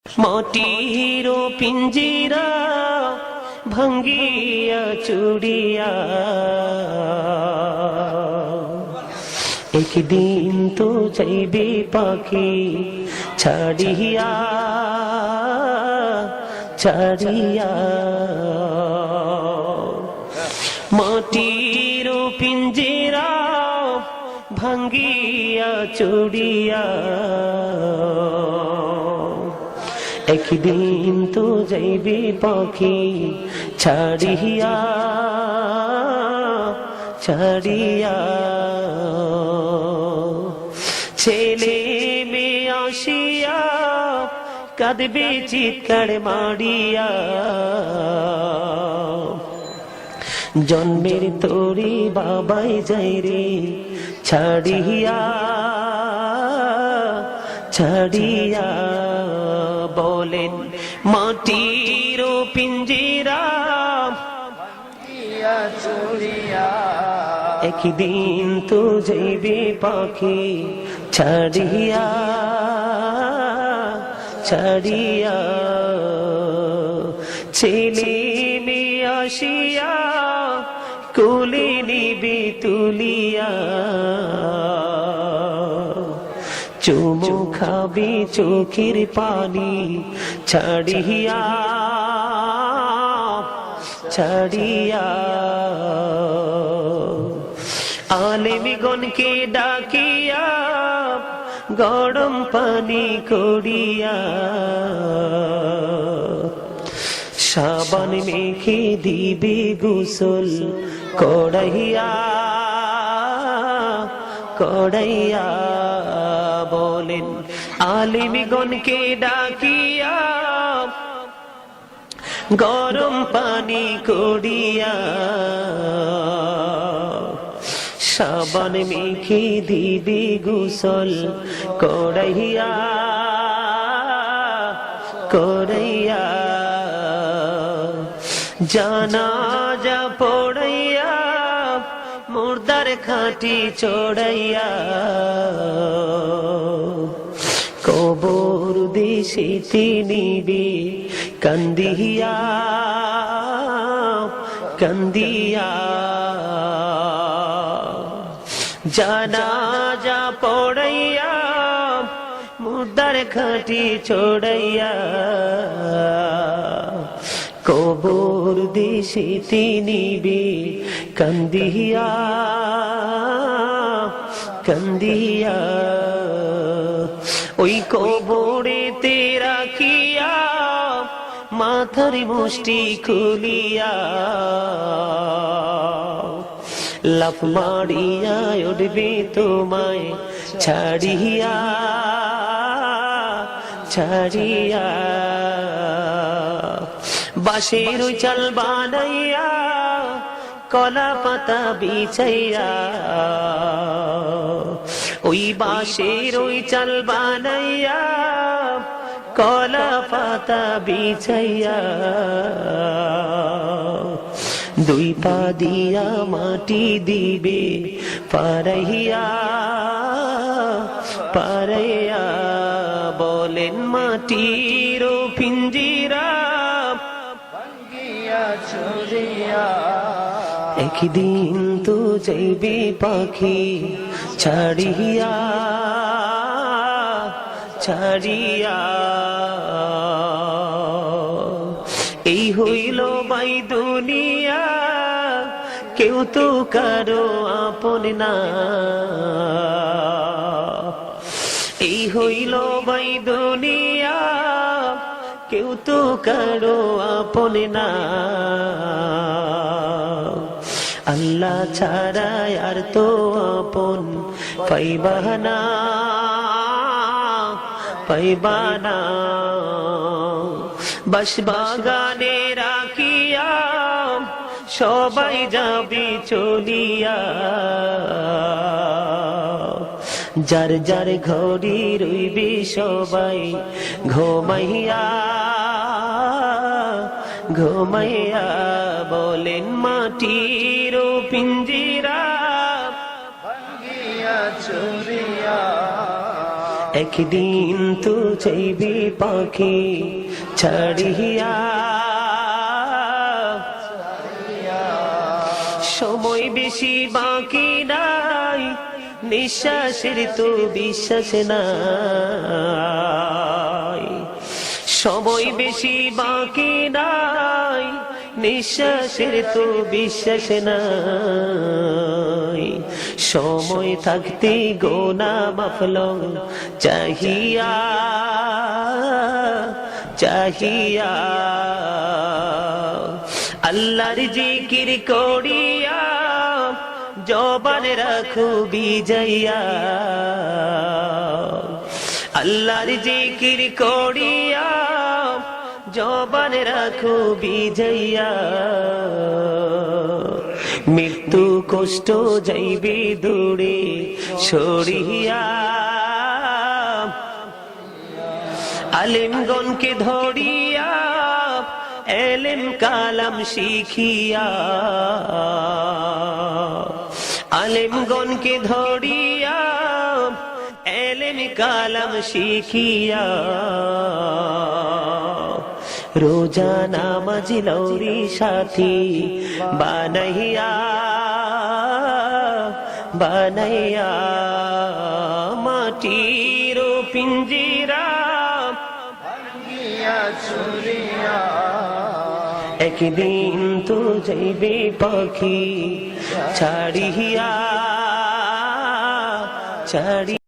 মাটির পিঞ্জিরা ভাঙ্গিয়া চুড়িয়া একদিন তো যাইবে পাখি ছাড়িয়া ছাড়িয়া। মাটির পিঞ্জিরা ভাঙ্গিয়া চুড়িয়া একদিন তো যাইবে পাখি ছাড়িয়া ছাড়িয়া। ছেলে মেয়ে আসিয়া কাঁদবে চিৎকার মারিয়া জন্মের তোরে বাবাই যাই রে ছাড়িয়া ছাড়িয়া। বলেন মাটির পিঞ্জিরা একদিন তো যাইবে পাখি ছাড়িয়া ছাড়িয়া। ছেলে মেয়ে আসিয়া কোলে নিবে তুলিয়া চুমু খাবি চোখের পানি ছাড়িয়া ছাড়িয়া। আলেমগণকে ডাকিয়া গরম পানি করিয়া সাবান মেখে দিবে গোসল করাইয়া করাইয়া। বলেন আলেমগণকে ডাকিয়া গরম পানি করিয়া সাবান মেখে দিবে গোসল করাইয়া করাইয়া। জানাজা পড়াইয়া মুর্দার খাটি চড়াইয়া কবর দেশে নিবে কান্দিয়া কান্দিয়া। জানাজা পড়াইয়া মুর্দার খাটি চড়াইয়া কবর দেশে নিবে কান্দিয়া কান্দিয়া। ওই কবরেতে রাখিয়া মাথার মুষ্টি খুলিয়া লাফ মারিয়া উঠবে তোমায় ছাড়িয়া ছাড়িয়া। বাঁশের ওই চাল বানাইয়া কলা পাতা বিছাইয়া ওই বাঁশের ওই চাল বানাইয়া কলা পাতা বিছাইয়া দুই পা দিয়া মাটি দিবে পারাইয়া পারাইয়া। বলেন মাটির পিঞ্জিরা একদিন তো যাইবে পাখি ছাড়িয়া ছাড়িয়া। এই হইল বাই দুনিয়া কেউ তো কারো আপন না। এই হইল বাই দুনিয়া কেউ তো কারো আপন না। আল্লাহ ছাড়া আর তো আপন পাইবা না পাইবা না। বাঁশবাগানে রাখিয়া সবাই যাবে চলিয়া যার যার ঘরে রইবে সবাই ঘুমাইয়া ঘুমাইয়া। বলেন মাটির পিঞ্জিরা ভাঙ্গিয়া চুরিয়া একদিন তো যাইবি পাখি ছাড়িয়া, সময় বেশি বাকি নাই, নিঃশ্বাসের তো বিশ্বাস নাই। সময় বেশি বাকি নাই, নিঃশ্বাসের তো বিশ্বাস নাই। সময় থাকতে গোনা মাফল চাহিয়া চাহিয়া, আল্লাহর জিকির করিয়া জবান রাখো বিজয়া। আল্লাহর জিকির করিয়া জবান রাখো বিজয়া। মৃত্যু কষ্ট যাইবে দূরে সরিয়া, আলেমগণকে ধরিয়া এলেম কালাম শিখিয়া, আলেমগণকে ধরিয়া এলেম কালাম শিখিয়া। রোজা নামাজ লৌরি সাথী বানাইয়া বানাইয়া, মাটির পিঞ্জিরা একদিন তো যাইবে পাখি ছাড়িয়া ছাড়ি।